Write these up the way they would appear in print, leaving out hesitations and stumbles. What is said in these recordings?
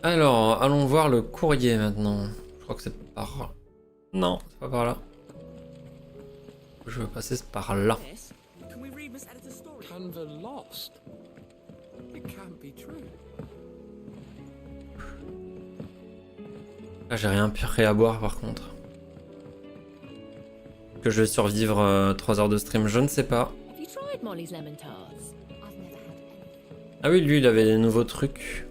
Alors, allons voir le courrier maintenant. Je crois que c'est par... Non, c'est pas par là. Je veux passer par là. Canva lost. It can't be true. Là, j'ai rien pris à boire par contre. Que je vais survivre 3 heures de stream, je ne sais pas. Ah oui, lui, il avait des nouveaux trucs.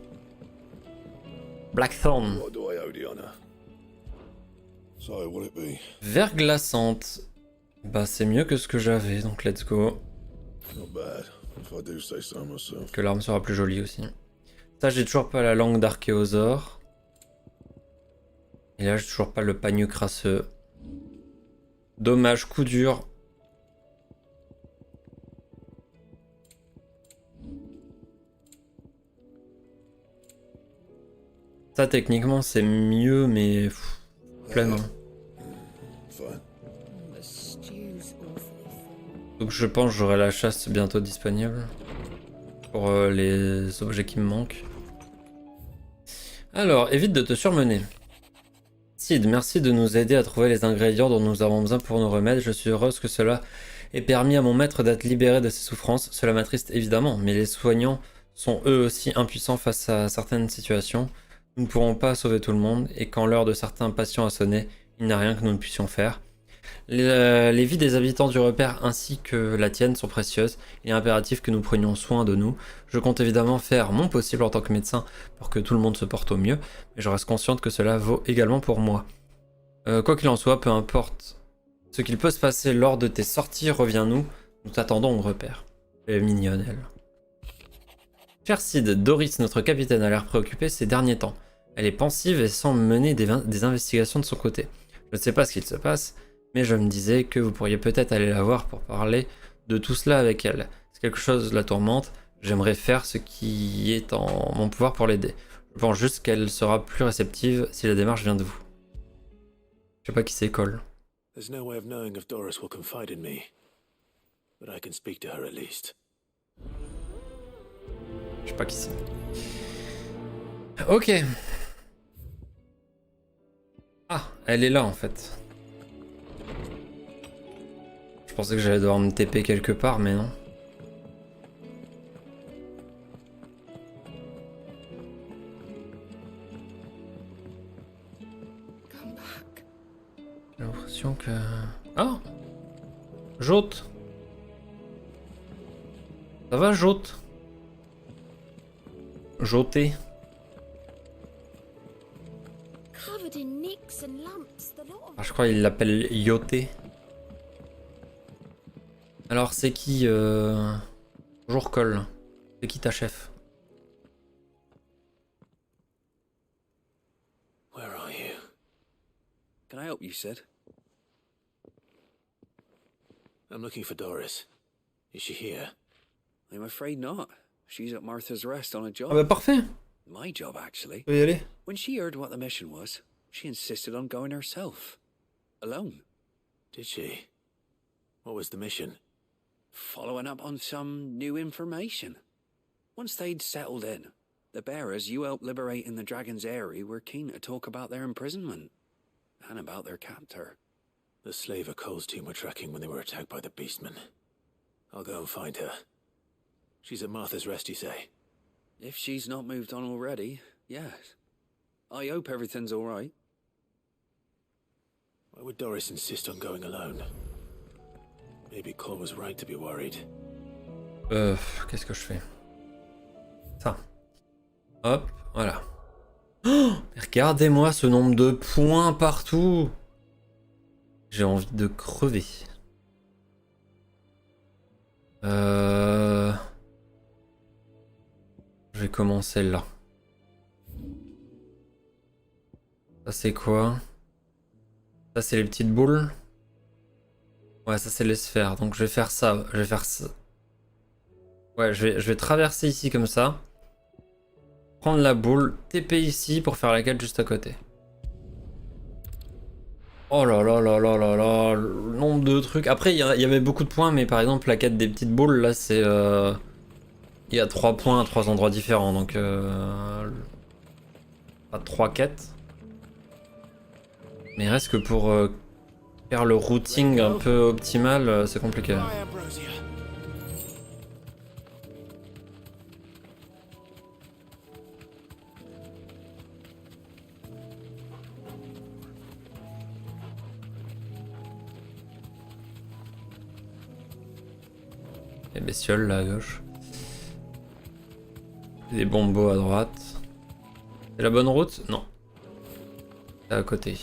Blackthorn. What do I owe the honor? So, what'll it be? Verglaçante. Bah, c'est mieux que ce que j'avais, donc let's go. Not bad, if I do say so myself. Que l'arme sera plus jolie aussi. Ça, j'ai toujours pas la langue d'archéosaure. Et là, j'ai toujours pas le pagne crasseux. Dommage, coup dur. Ça, techniquement, c'est mieux, mais... flemme. Fine. Donc je pense que j'aurai la chasse bientôt disponible. Pour les objets qui me manquent. Alors, évite de te surmener. Sid, merci de nous aider à trouver les ingrédients dont nous avons besoin pour nos remèdes. Je suis heureuse que cela ait permis à mon maître d'être libéré de ses souffrances. Cela m'attriste évidemment, mais les soignants sont eux aussi impuissants face à certaines situations. Nous ne pourrons pas sauver tout le monde, et quand l'heure de certains patients a sonné, il n'y a rien que nous ne puissions faire. Les vies des habitants du repère ainsi que la tienne sont précieuses. Il est impératif que nous prenions soin de nous. Je compte évidemment faire mon possible en tant que médecin pour que tout le monde se porte au mieux, mais je reste consciente que cela vaut également pour moi. Quoi qu'il en soit, peu importe ce qu'il peut se passer lors de tes sorties, reviens-nous. Nous t'attendons au repère. Elle est mignonne, elle. Cher Sid, Dorys, notre capitaine, a l'air préoccupée ces derniers temps. Elle est pensive et semble mener des investigations de son côté. Je ne sais pas ce qu'il se passe, mais je me disais que vous pourriez peut-être aller la voir pour parler de tout cela avec elle. Si quelque chose la tourmente, j'aimerais faire ce qui est en mon pouvoir pour l'aider. Je pense juste qu'elle sera plus réceptive si la démarche vient de vous. Je sais pas qui c'est Cole. There's no way of knowing if Doris will confide in me, but I can speak to her at least. Je sais pas qui c'est. Ok. Ah, elle est là en fait. Je pensais que j'allais devoir me TP quelque part, mais non. J'ai l'impression que... Ah, Jote. Ça va, Jote? Joté. Ah, je crois qu'il l'appelle Yoté. Alors c'est qui Bonjour Cole. C'est qui ta chef? Where are you? Can I help you, Sid? I'm looking for Doris. Is she here? I'm afraid not. She's at Martha's Rest on a job. Ah bah parfait. My job, actually. Tu peux y aller. When she heard what the mission was, she insisted on going herself. Alone. Did she? What was the mission? Following up on some new information. Once they'd settled in, the bearers you helped liberate in the Dragon's Eyrie were keen to talk about their imprisonment. And about their captor. The slaver Cole's team were tracking when they were attacked by the beastmen. I'll go and find her. She's at Martha's Rest, you say? If she's not moved on already, yes. I hope everything's alright. Why would Doris insist on going alone? Maybe Cole was right to be worried. Qu'est-ce que je fais? Ça. Hop, voilà. Oh, regardez-moi ce nombre de points partout. J'ai envie de crever. Je vais commencer là. Ça c'est quoi? Ça c'est les petites boules. Ouais, ça c'est les sphères. Donc je vais faire ça. Je vais faire ça. Ouais, je vais traverser ici comme ça. Prendre la boule, TP ici pour faire la quête juste à côté. Oh là là là là là là, le nombre de trucs. Après, il y avait beaucoup de points, mais par exemple, la quête des petites boules, là, c'est... il y a 3 points à 3 endroits différents, donc... Pas 3 quêtes. Mais reste que pour faire le routing un peu optimal, c'est compliqué. Bye, Ambrosia. Les bestioles là à gauche. Des bombos à droite. C'est la bonne route? Non. C'est à côté.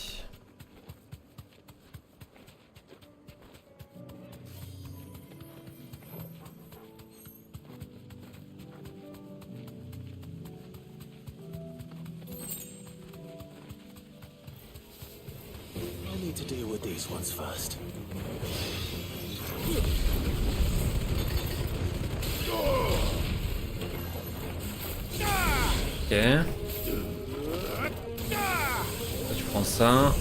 I need to deal with these ones first. Ok. Tu prends ça.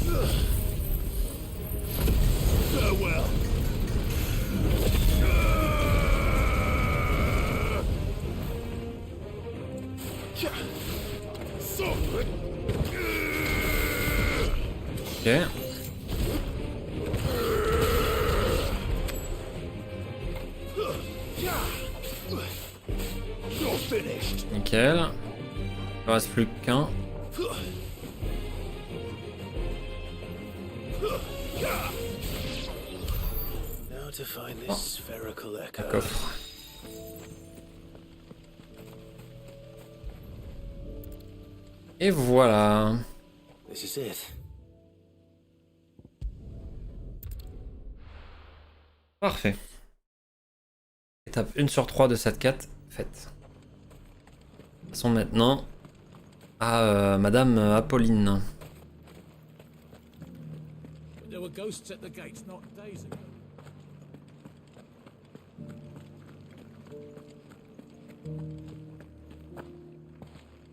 Ok. Nickel. Il ne reste plus qu'un. Now to find this spherical echo. Un coffre. Et voilà. This is it. Parfait. Étape 1 sur 3 de cette quête faite. Passons maintenant à Madame Apolline. There were ghosts at the gates not days ago.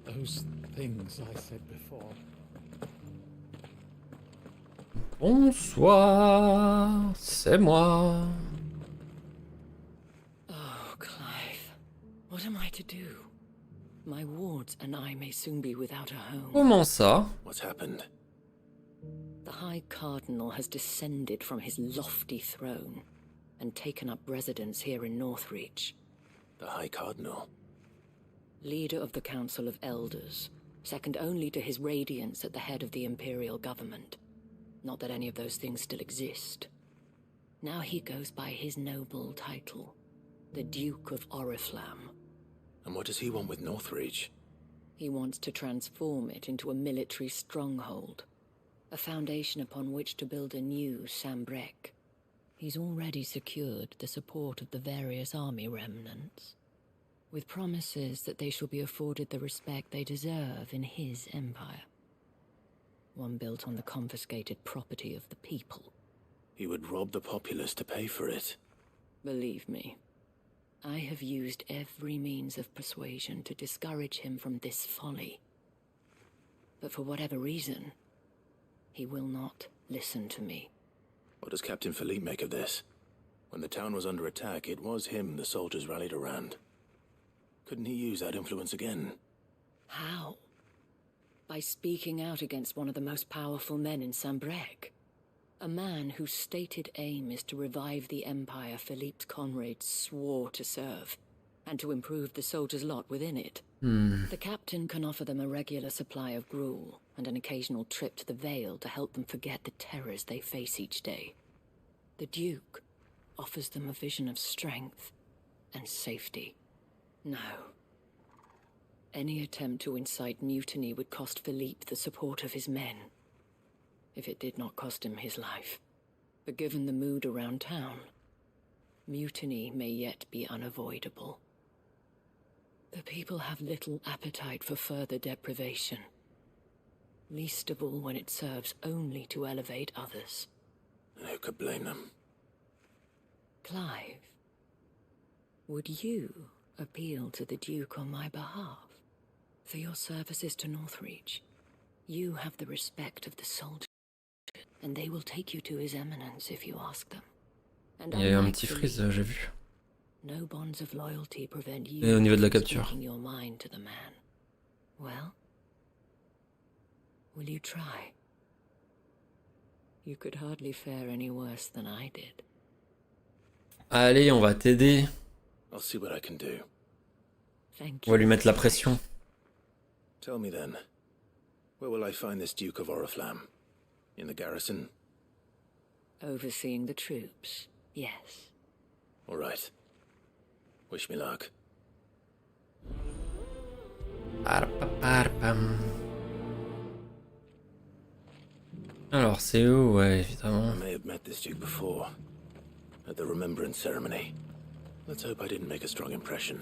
Those things I said before. Bonsoir, c'est moi. Oh, Clive. What am I to do? My wards and I may soon be without a home. Comment ça? What's happened? The High Cardinal has descended from his lofty throne and taken up residence here in Northreach. The High Cardinal. Leader of the Council of Elders, second only to his Radiance at the head of the Imperial government. Not that any of those things still exist. Now he goes by his noble title, the Duke of Oriflamme. And what does he want with Northreach? He wants to transform it into a military stronghold, a foundation upon which to build a new Sambrek. He's already secured the support of the various army remnants, with promises that they shall be afforded the respect they deserve in his empire. One built on the confiscated property of the people. He would rob the populace to pay for it. Believe me, I have used every means of persuasion to discourage him from this folly. But for whatever reason, he will not listen to me. What does Captain Philippe make of this? When the town was under attack, it was him the soldiers rallied around. Couldn't he use that influence again? How? By speaking out against one of the most powerful men in Sambrek. A man whose stated aim is to revive the empire Philippe's comrades swore to serve, and to improve the soldiers' lot within it. The captain can offer them a regular supply of gruel, and an occasional trip to the Vale to help them forget the terrors they face each day. The Duke offers them a vision of strength and safety. No. Any attempt to incite mutiny would cost Philippe the support of his men, if it did not cost him his life. But given the mood around town, mutiny may yet be unavoidable. The people have little appetite for further deprivation, least of all when it serves only to elevate others. And who could blame them? Clive, would you appeal to the Duke on my behalf? For your services to Northreach, you have the respect of the soldiers, and they will take you to his eminence if you ask them. And Il y a eu un unlike petit Philippe, freeze, j'ai vu. no bonds of loyalty prevent Et you au niveau de la from capture. speaking your mind to the man. Well, Will you try? You could hardly fare any worse than I did. Allez, on va t'aider. I'll see what I can do. Thank On va you. lui mettre la pression. Tell me then, where will I find this Duke of Oriflamme? In the garrison? Overseeing the troops, yes. All right. Wish me luck. Alors, c'est où? Ouais, évidemment. I may have met this Duke before, at the Remembrance Ceremony. Let's hope I didn't make a strong impression.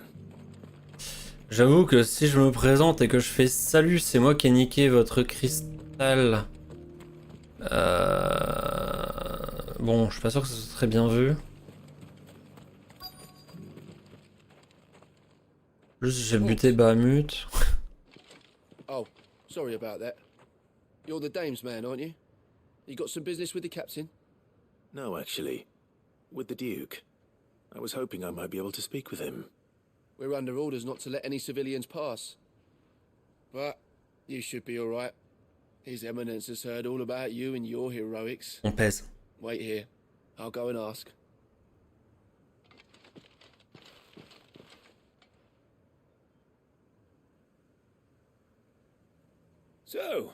J'avoue que si je me présente et que je fais salut, c'est moi qui ai niqué votre cristal. Bon, je suis pas sûr que ce soit très bien vu. Juste, j'ai buté Bahamut. Oh, sorry about that. You're the dame's man, aren't you? You got some business with the captain? No, actually. With the Duke. I was hoping I might be able to speak with him. We're under orders not to let any civilians pass. But you should be all right. His Eminence has heard all about you and your heroics. On pèse. Wait here. I'll go and ask. So,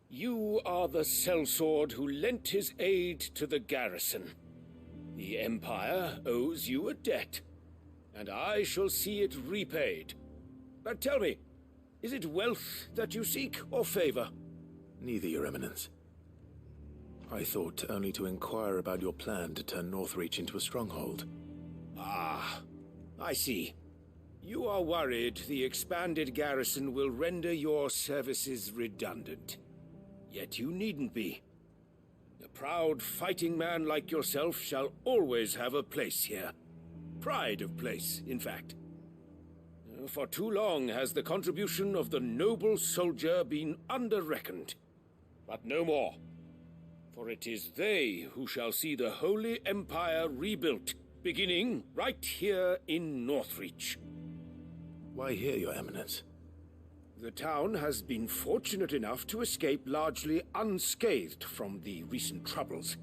you are the sellsword who lent his aid to the garrison. The Empire owes you a debt, and I shall see it repaid. But tell me, is it wealth that you seek, or favor? Neither, Your Eminence. I thought only to inquire about your plan to turn Northreach into a stronghold. Ah, I see. You are worried the expanded garrison will render your services redundant. Yet you needn't be. A proud fighting man like yourself shall always have a place here. Pride of place, in fact. For too long has the contribution of the noble soldier been under-reckoned. But no more. For it is they who shall see the Holy Empire rebuilt, beginning right here in Northreach. Why here, Your Eminence? The town has been fortunate enough to escape largely unscathed from the recent troubles.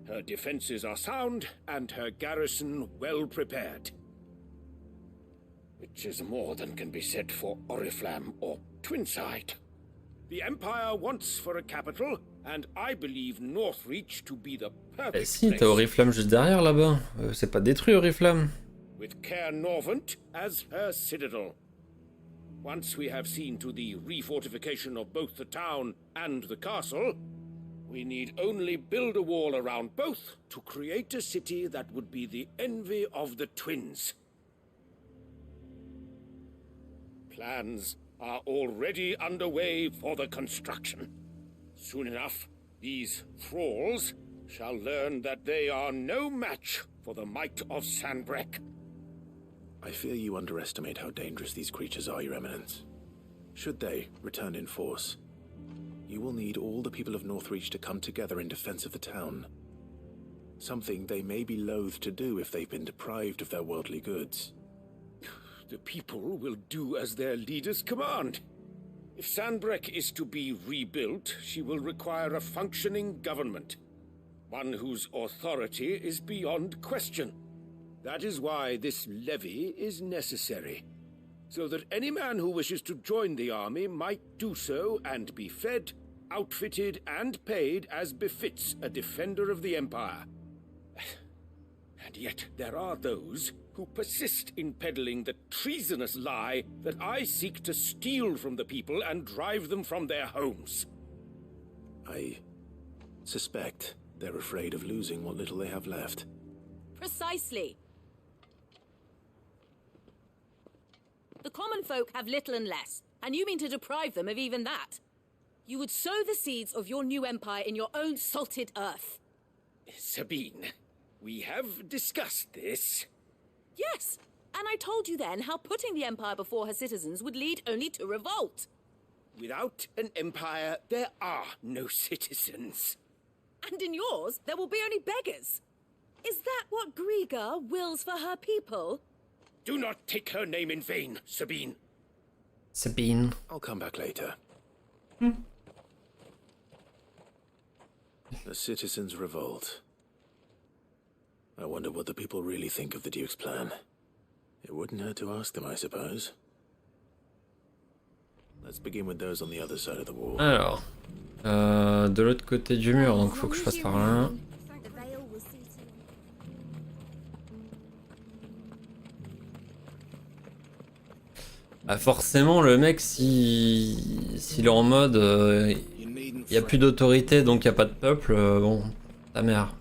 Her defenses are sound, and her garrison well prepared. Which is more than can be said for Oriflamme or Twinside. The Empire wants for a capital, and I believe Northreach to be the Eh perfect si, place. t'as Oriflamme juste derrière là-bas. C'est pas détruit Oriflamme. With Caer Norvent as her citadel. Once we have seen to the refortification of both the town and the castle, we need only build a wall around both to create a city that would be the envy of the twins. Plans are already underway for the construction. Soon enough, these thralls shall learn that they are no match for the might of Sanbreque. I fear you underestimate how dangerous these creatures are, Your Eminence. Should they return in force, you will need all the people of Northreach to come together in defense of the town. Something they may be loath to do if they've been deprived of their worldly goods. The people will do as their leaders command. If Sanbreque is to be rebuilt, she will require a functioning government. One whose authority is beyond question. That is why this levy is necessary. So that any man who wishes to join the army might do so and be fed, outfitted, and paid as befits a defender of the Empire. And yet there are those who persist in peddling the treasonous lie that I seek to steal from the people and drive them from their homes. I suspect they're afraid of losing what little they have left. Precisely. The common folk have little and less, and you mean to deprive them of even that. You would sow the seeds of your new empire in your own salted earth. Sabine, we have discussed this. Yes, and I told you then how putting the empire before her citizens would lead only to revolt. Without an empire, there are no citizens. And in yours, there will be only beggars. Is that what Griga wills for her people? Do not take her name in vain, Sabine. Sabine. I'll come back later. A citizen's revolt. I wonder what the people really think of the Duke's plan. It wouldn't hurt to ask them, I suppose. Let's begin with those on the other side of the wall. Alors, de l'autre côté du mur, donc faut que je passe par là. Ah, forcément, le mec, s'il est en mode, il y a plus d'autorité, donc il y a pas de peuple, bon, ta mère.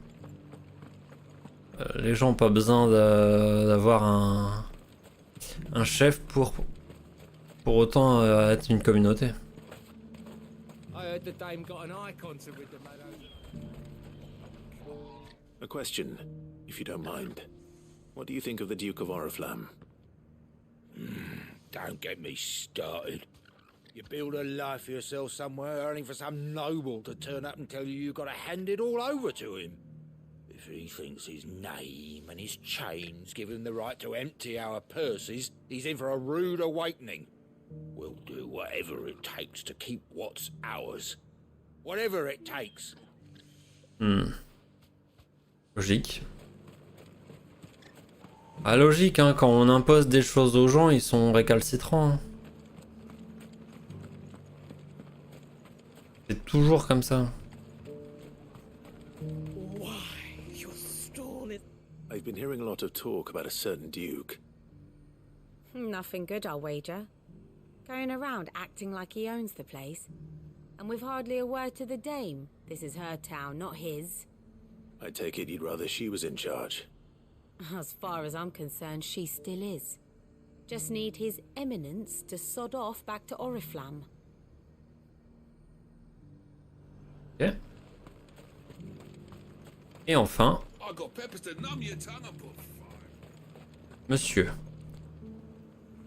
Les gens ont pas besoin d'avoir un chef pour autant être une communauté. A question, if you don't mind. What do you think of the Duke of Oriflamme? Don't get me started. You build a life for yourself somewhere, only for some noble to turn up and tell you you've got to hand it all over to him. If he thinks his name and his chains give him the right to empty our purses, he's in for a rude awakening. We'll do whatever it takes to keep what's ours. Whatever it takes. Logique. Ah, logique, hein, quand on impose des choses aux gens, ils sont récalcitrants. Hein. C'est toujours comme ça. I've been hearing a lot of talk about a certain Duke. Nothing good, I'll wager. Going around acting like he owns the place. And with hardly a word to the dame. This is her town, not his. I take it you'd rather she was in charge. As far as I'm concerned, she still is. Just need His Eminence to sod off back to Oriflamme. Ok. Et enfin, monsieur.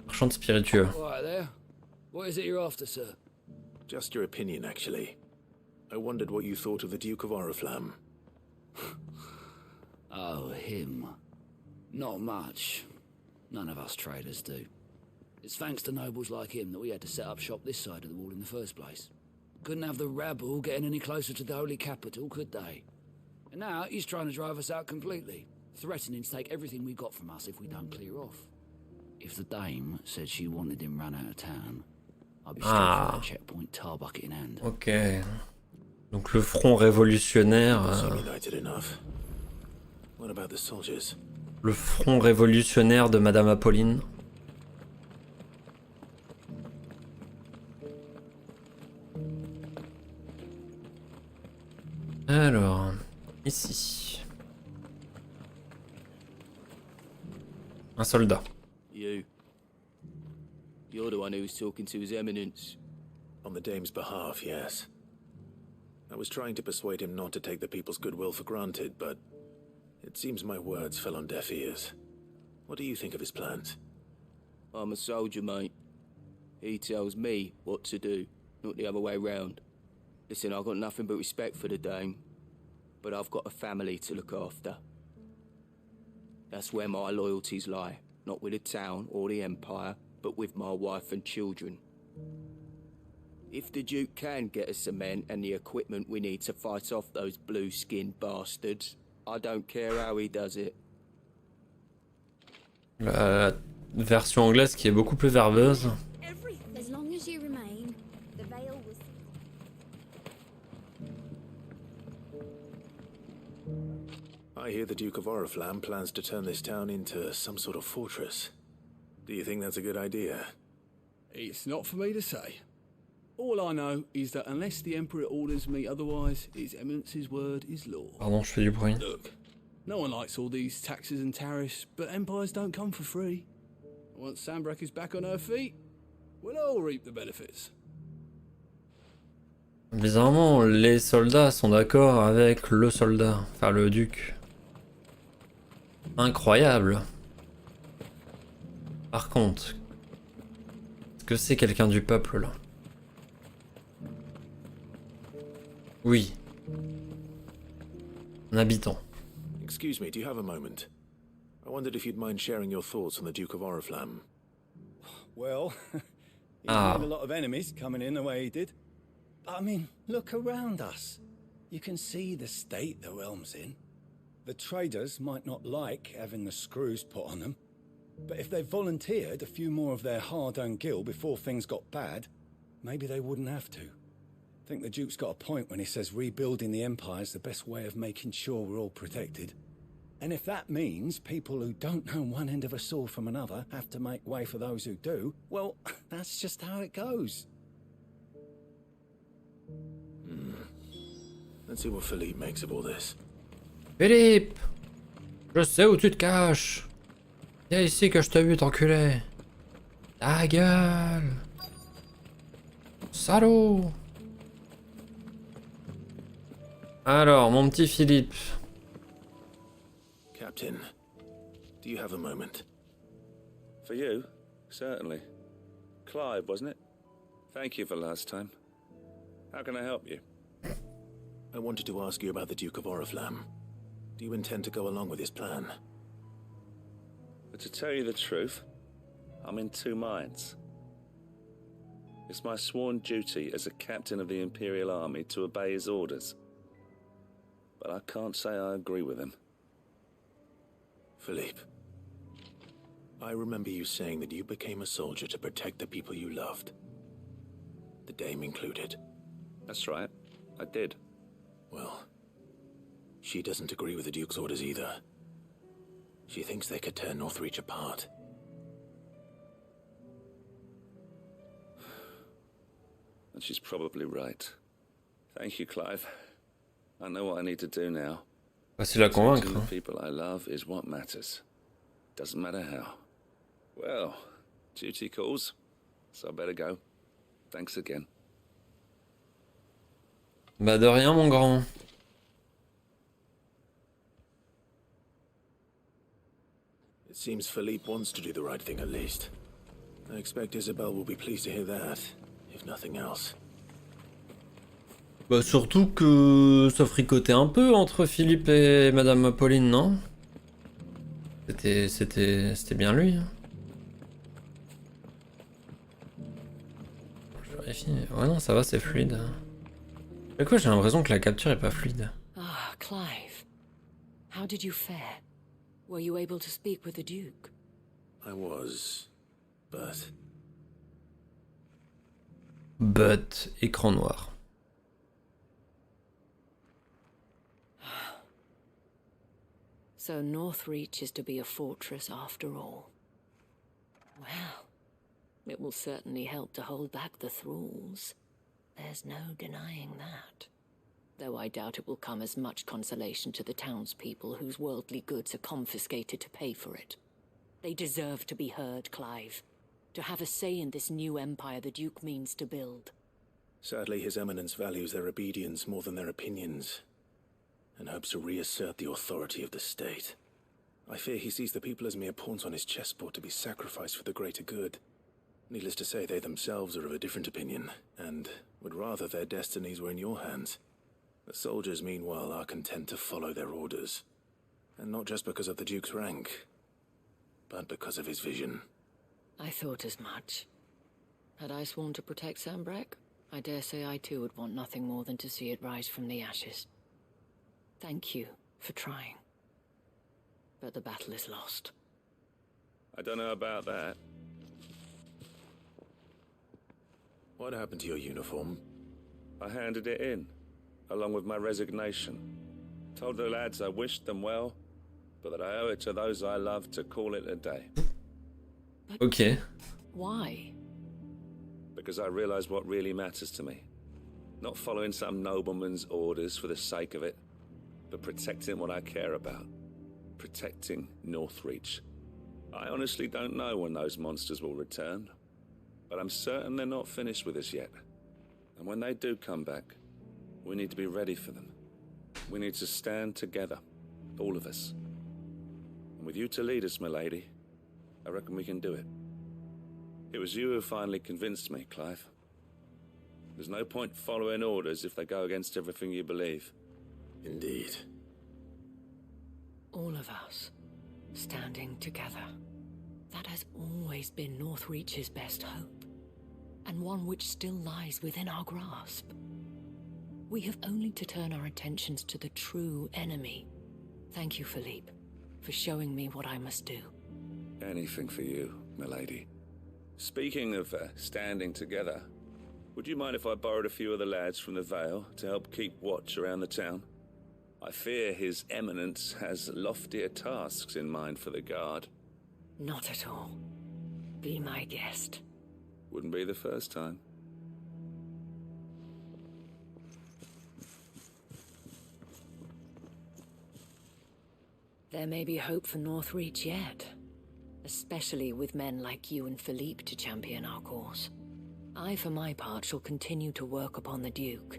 Marchand spiritueux. Right there. What is it you're after, sir? Just your opinion, actually. I wondered what you thought of the Duke of Oriflamme. Oh, him. Not much. None of us traders do. It's thanks to nobles like him that we had to set up shop this side of the wall in the first place. Couldn't have the rabble getting any closer to the holy capital, could they? And now he's trying to drive us out completely, threatening to take everything we got from us if we don't clear off. If the dame said she wanted him run out of town, I'd be straight for that checkpoint, tar bucket in hand. Ok. Donc le front révolutionnaire. United enough. What about the soldiers? Le front révolutionnaire de Madame Apolline. Alors, ici. Un soldat. You. You're the one who was talking to His Eminence. On the dame's behalf, yes. I was trying to persuade him not to take the people's goodwill for granted, but it seems my words fell on deaf ears. What do you think of his plans? I'm a soldier, mate. He tells me what to do, not the other way round. Listen, I've got nothing but respect for the dame, but I've got a family to look after. That's where my loyalties lie, not with the town or the Empire, but with my wife and children. If the Duke can get us the men and the equipment we need to fight off those blue-skinned bastards, I don't care how he does it. La version anglaise qui est beaucoup plus verbeuse. As long as you remain, the veil was... I hear the Duke of Oriflamme plans to turn this town into some sort of fortress. Do you think that's a good idea? It's not for me to say. All I know is that unless the Emperor orders me otherwise, His Eminence's word is law. Pardon, je fais du bruit. Look, no one likes all these taxes and tariffs, but empires don't come for free. Once Sanbreque is back on her feet, we'll all reap the benefits. Bizarrement, les soldats sont d'accord avec le soldat, enfin le duc. Incroyable. Par contre, est-ce que c'est quelqu'un du peuple là? Oui. Un habitant. Excuse me, do you have a moment? I wondered if you'd mind sharing your thoughts on the Duke of Oriflamme. Well, he had a lot of enemies coming in the way he did. But I mean, look around us. You can see the state the realm's in. The traders might not like having the screws put on them, but if they volunteered a few more of their hard-earned gil before things got bad, maybe they wouldn't have to. I think the Duke's got a point when he says rebuilding the Empire's the best way of making sure we're all protected. And if that means people who don't know one end of a sword from another have to make way for those who do, well, that's just how it goes. Let's see what Philippe makes of all this. Philippe! Je sais où tu te caches! Viens ici que je te bute, enculé! Ta gueule! Salaud! Alors, mon petit Philippe. Captain, do you have a moment? For you? Certainly. Clive, wasn't it? Thank you for last time. How can I help you? I wanted to ask you about the Duke of Oriflamme. Do you intend to go along with his plan? But to tell you the truth, I'm in two minds. It's my sworn duty as a captain of the Imperial Army to obey his orders. But I can't say I agree with him. Philippe, I remember you saying that you became a soldier to protect the people you loved. The Dame included. That's right, I did. Well, she doesn't agree with the Duke's orders either. She thinks they could tear Northreach apart. And she's probably right. Thank you, Clive. I know what I need to do now. Facile à convaincre. The people I love is what matters. Doesn't matter how. Well, duty calls, so I better go. Thanks again. Bah de rien, mon grand. It seems Philippe wants to do the right thing at least. I expect Isabelle will be pleased to hear that, if nothing else. Bah surtout que ça fricotait un peu entre Philippe et Madame Pauline, non? C'était bien lui. Hein. Je vérifie. Ouais non, ça va, c'est fluide. Mais quoi, j'ai l'impression que la capture est pas fluide. Ah, Clive. How did you fare? Were you able to speak with the Duke? I was, but... But, écran noir. So Northreach is to be a fortress after all. Well, it will certainly help to hold back the thralls. There's no denying that. Though I doubt it will come as much consolation to the townspeople whose worldly goods are confiscated to pay for it. They deserve to be heard, Clive. To have a say in this new empire the Duke means to build. Sadly, His Eminence values their obedience more than their opinions, and hopes to reassert the authority of the state. I fear he sees the people as mere pawns on his chessboard to be sacrificed for the greater good. Needless to say, they themselves are of a different opinion, and would rather their destinies were in your hands. The soldiers, meanwhile, are content to follow their orders. And not just because of the Duke's rank, but because of his vision. I thought as much. Had I sworn to protect Sanbreque, I dare say I too would want nothing more than to see it rise from the ashes. Thank you for trying. But the battle is lost. I don't know about that. What happened to your uniform? I handed it in, along with my resignation. Told the lads I wished them well, but that I owe it to those I love to call it a day. Ok. Why? Because I realize what really matters to me. Not following some nobleman's orders for the sake of it, but protecting what I care about. Protecting Northreach. I honestly don't know when those monsters will return, but I'm certain they're not finished with us yet. And when they do come back, we need to be ready for them. We need to stand together, all of us. And with you to lead us, my lady, I reckon we can do it. It was you who finally convinced me, Clive. There's no point following orders if they go against everything you believe. Indeed. All of us, standing together. That has always been Northreach's best hope, and one which still lies within our grasp. We have only to turn our attentions to the true enemy. Thank you, Philippe, for showing me what I must do. Anything for you, milady. Speaking of standing together, would you mind if I borrowed a few of the lads from the Vale to help keep watch around the town? I fear His Eminence has loftier tasks in mind for the guard. Not at all. Be my guest. Wouldn't be the first time. There may be hope for Northreach yet, especially with men like you and Philippe to champion our cause. I, for my part, shall continue to work upon the Duke,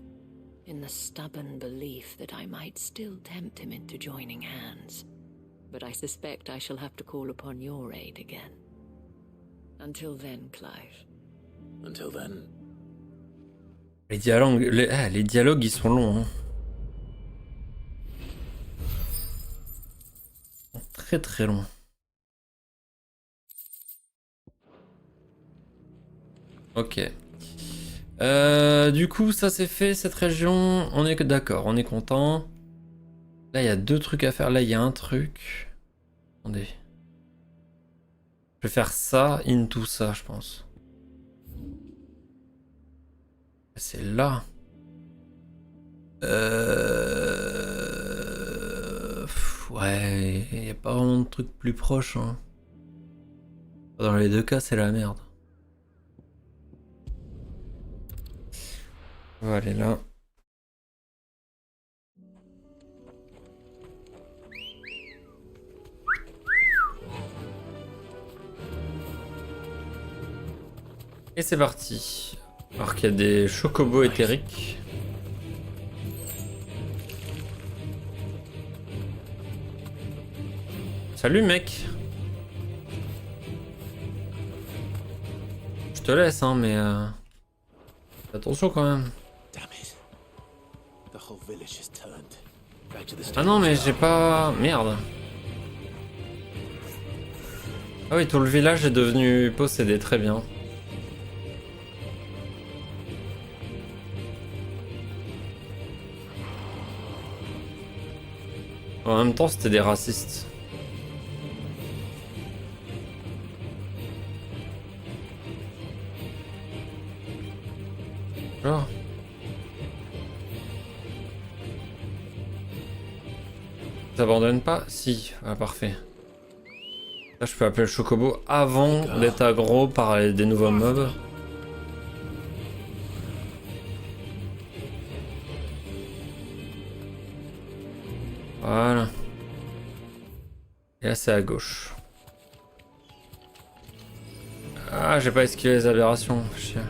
in the stubborn belief that I might still tempt him into joining hands. But I suspect I shall have to call upon your aid again. Until then, Clive. Until then. Les dialogues, ils sont longs. Hein. Très très longs. Ok. Du coup, ça c'est fait, cette région. On est d'accord, on est content. Là, il y a deux trucs à faire. Là, il y a un truc. Attendez. Je vais faire ça, into ça, je pense. C'est là. Ouais, il n'y a pas vraiment de truc plus proche. Hein. Dans les deux cas, c'est la merde. On va aller là. Et c'est parti. Alors qu'il y a des chocobos éthériques. Salut mec. Je te laisse hein mais attention quand même. Ah non mais j'ai pas... Merde. Ah oui, tout le village est devenu possédé, très bien. En même temps, c'était des racistes. Genre. T'abandonnes pas? Si, ah, parfait. Là, je peux appeler le chocobo avant d'être aggro par des nouveaux mobs. Voilà. Et là, c'est à gauche. Ah, j'ai pas esquivé les aberrations. Chier.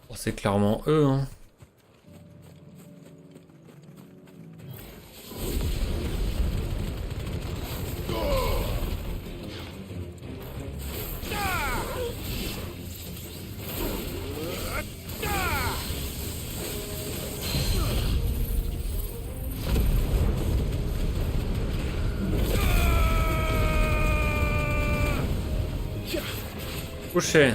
Oh, c'est clairement eux, hein. Couché.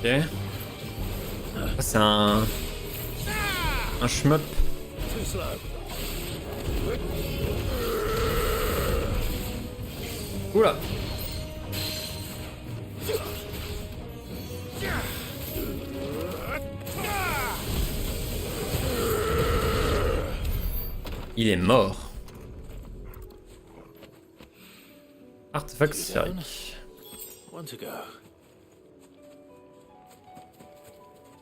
Ok. C'est un shmup. Oula. Il est mort. Artefact sphérique.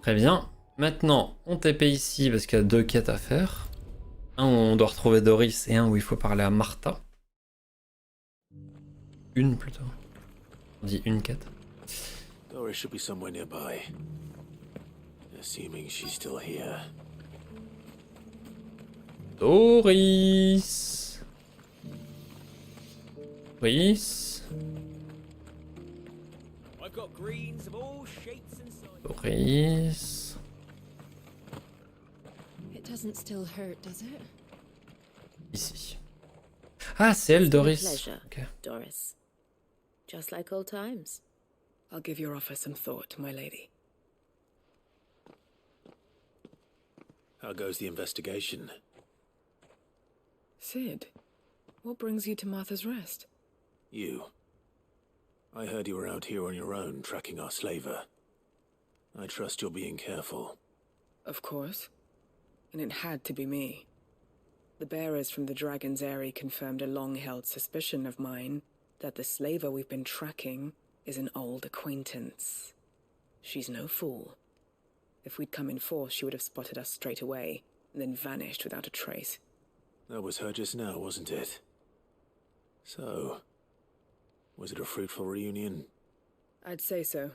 Très bien. Maintenant, on TP ici parce qu'il y a deux quêtes à faire. Un où on doit retrouver Dorys et un où il faut parler à Martha. Une plutôt. On dit une quête. Dorys should be somewhere nearby. Assuming she's still here. Dorys. Dorys. I've got greens of all shapes and sizes. Dorys. It doesn't still hurt, does it? Ici. Ah, c'est elle, Dorys. Pleasure, Okay. Dorys. Just like old times. I'll give your offer some thought, my lady. How goes the investigation? Sid, what brings you to Martha's Rest? You. I heard you were out here on your own, tracking our slaver. I trust you're being careful. Of course. And it had to be me. The bearers from the Dragon's Eyrie confirmed a long-held suspicion of mine that the slaver we've been tracking is an old acquaintance. She's no fool. If we'd come in force, she would have spotted us straight away, and then vanished without a trace. That was her just now, wasn't it? So, was it a fruitful reunion? I'd say so.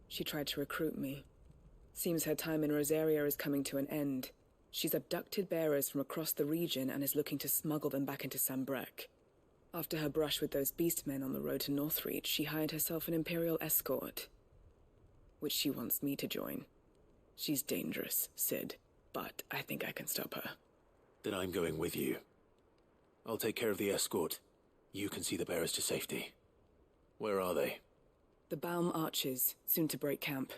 She tried to recruit me. Seems her time in Rosaria is coming to an end. She's abducted bearers from across the region and is looking to smuggle them back into Sambrec. After her brush with those beastmen on the road to Northreach, she hired herself an Imperial escort, which she wants me to join. She's dangerous, Sid, but I think I can stop her. Then I'm going with you. I'll take care of the escort. You can see the bearers to safety. Where are they? The Baum Archers, soon to break camp.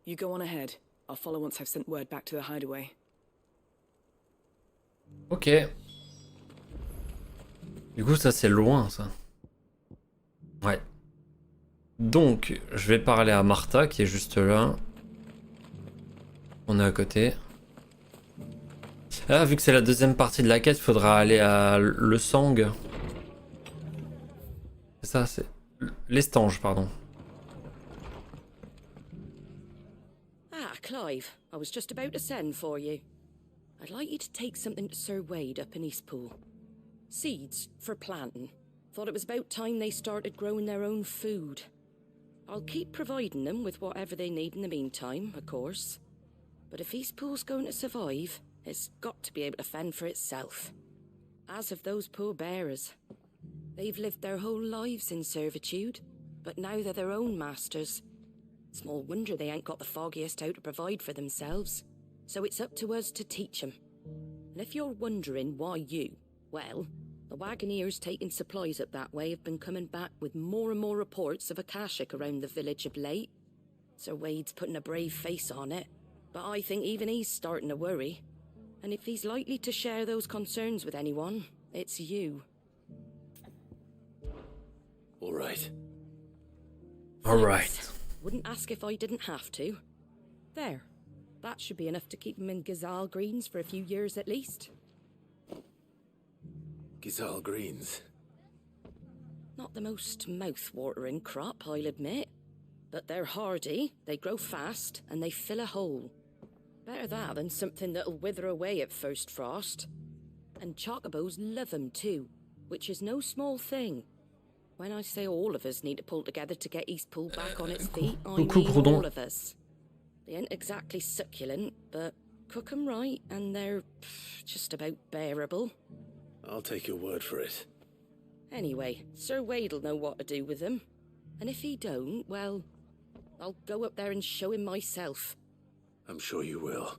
You go on ahead. I'll follow once I've sent word back to the hideaway. Ok. Du coup, ça c'est loin, ça. Ouais. Donc, je vais parler à Martha, qui est juste là. On est à côté. Ah, vu que c'est la deuxième partie de la quête, il faudra aller à Le Sang. C'est ça, c'est... L'Estange, pardon. Ah, Clive, I was just about to send for you. I'd like you to take something to Sir Wade up in Eastpool. Seeds for planting. Thought it was about time they started growing their own food. I'll keep providing them with whatever they need in the meantime, of course. But if Eastpool's going to survive, it's got to be able to fend for itself. As of those poor bearers. They've lived their whole lives in servitude, but now they're their own masters. Small wonder they ain't got the foggiest how to provide for themselves. So it's up to us to teach them. And if you're wondering why you, well, the wagoneers taking supplies up that way have been coming back with more and more reports of Akashic around the village of late. Sir Wade's putting a brave face on it, but I think even he's starting to worry. And if he's likely to share those concerns with anyone, it's you. All right. All right. Wouldn't ask if I didn't have to. There. That should be enough to keep him in Gazal Greens for a few years at least. Gazal Greens. Not the most mouth-watering crop, I'll admit. But they're hardy, they grow fast, and they fill a hole. Better that than something that'll wither away at first frost. And chocobos love 'em too, which is no small thing. When I say all of us need to pull together to get Eastpool back on its feet, I mean all of us. They ain't exactly succulent, but cook 'em right and they're just about bearable. I'll take your word for it. Anyway, Sir Wade'll know what to do with them. And if he don't, well, I'll go up there and show him myself. I'm sure you will.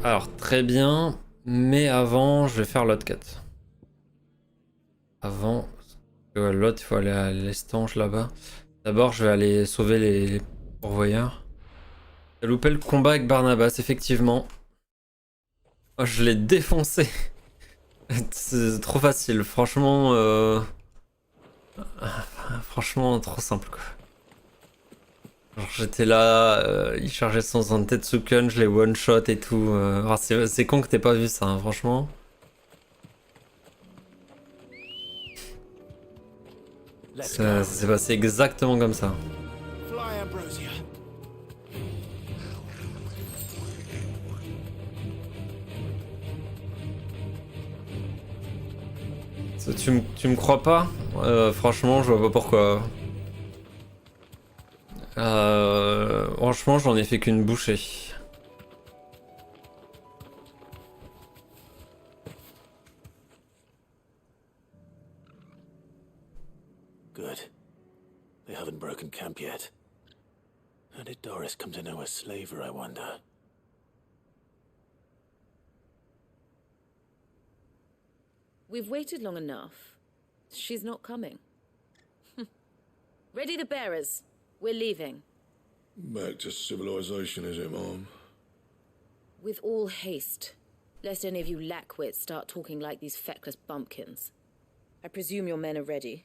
Alors, très bien. Mais avant, je vais faire l'autre quête. Avant... l'autre, il faut aller à l'Estange là-bas. D'abord, je vais aller sauver les pourvoyeurs. J'ai loupé le combat avec Barnabas, effectivement. Oh, je l'ai défoncé. C'est trop facile, franchement. Franchement, trop simple quoi. Genre, j'étais là, il chargeait son Tetsuken, je l'ai one-shot et tout. C'est con que t'aies pas vu ça, hein, franchement. Ça s'est passé exactement comme ça. Fly, Ambrosia. Tu me crois pas? Franchement, je vois pas pourquoi. Franchement, j'en ai fait qu'une bouchée. Good. They haven't broken camp yet. How did Dorys come to know a slaver, I wonder? We've waited long enough. She's not coming. Ready the bearers. We're leaving. Back to civilization, is it, Mom? With all haste, lest any of you lackwits start talking like these feckless bumpkins. I presume your men are ready.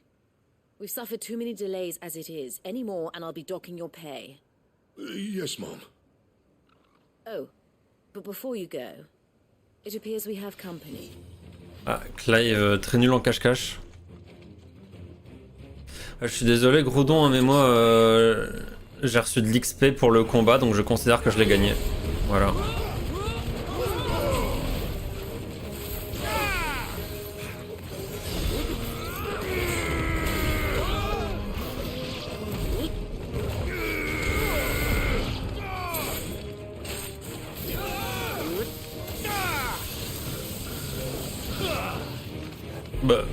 We've suffered too many delays as it is. Any more and I'll be docking your pay. Yes, Mom. Oh, but before you go, it appears we have company. Ah, Clive, très nul en cache-cache. Je suis désolé, Groudon, hein, mais moi, j'ai reçu de l'XP pour le combat, donc je considère que je l'ai gagné. Voilà. Bah,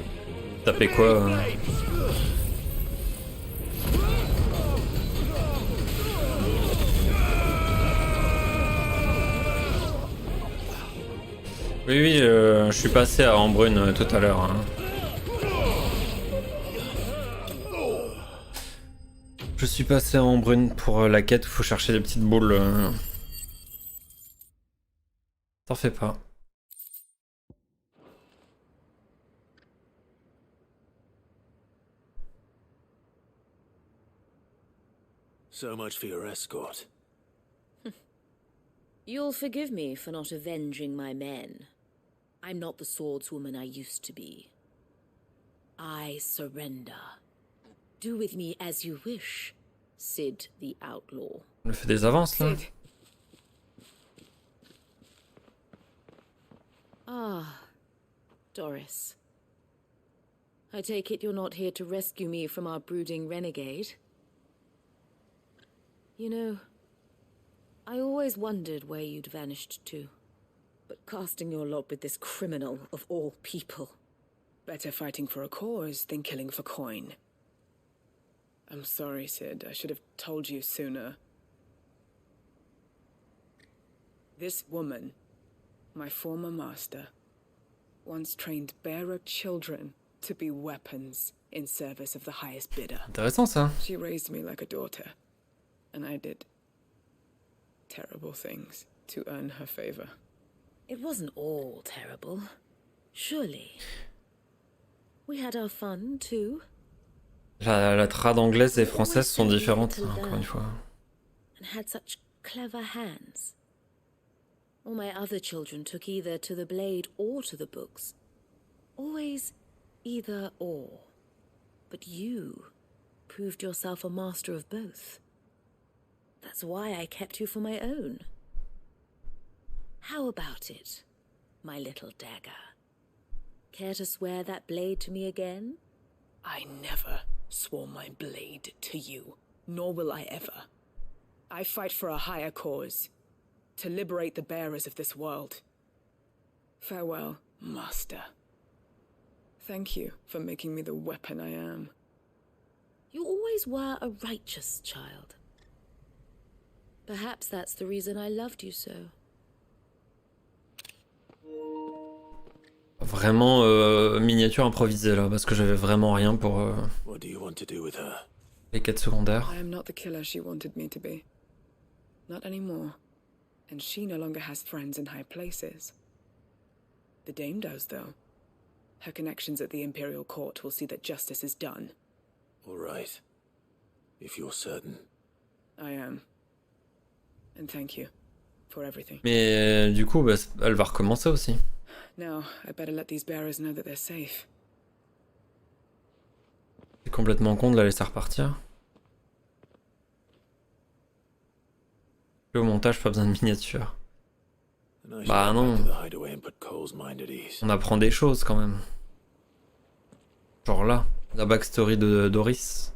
tapez quoi Oui, oui, je suis passé à Embrune tout à l'heure. Hein. Je suis passé à Embrune pour la quête où il faut chercher des petites boules. T'en fais pas. So much for your escort. You'll forgive me for not avenging my men. I'm not the swordswoman I used to be. I surrender. Do with me as you wish, Sid the Outlaw. On fait des avances là. Sid. Ah, Dorys. I take it you're not here to rescue me from our brooding renegade? You know, I always wondered where you'd vanished to. But casting your lot with this criminal of all people. Better fighting for a cause than killing for coin. I'm sorry, Sid. I should have told you sooner. This woman, my former master, once trained bearer children to be weapons in service of the highest bidder. Intéressant ça. She raised me like a daughter, and I did terrible things to earn her favor. It wasn't all terrible, surely. We had our fun too. La trad anglaise et française sont différentes, encore une fois. And had such clever hands. All my other children took either to the blade or to the books. Always either or. But you proved yourself a master of both. That's why I kept you for my own. How about it, my little dagger? Care to swear that blade to me again? I never swore my blade to you, nor will I ever. I fight for a higher cause, to liberate the bearers of this world. Farewell, Master. Thank you for making me the weapon I am. You always were a righteous child. Perhaps that's the reason I loved you so. Vraiment miniature improvisée là, parce que j'avais vraiment rien pour What do you want to do with her? les quêtes secondaires. I am not the killer she wanted me to be. Not anymore. And she no longer has friends in high places. The Dame does, though. Her connections at the Imperial Court will see that justice is done. All right. If you're certain. I am. And thank you for everything. Mais du coup, bah, elle va recommencer aussi. Now, I better let these bearers know that they're safe. C'est complètement con de la laisser repartir. Et au montage, pas besoin de miniature. Bah non. On apprend des choses quand même. Genre là, la backstory de Dorys.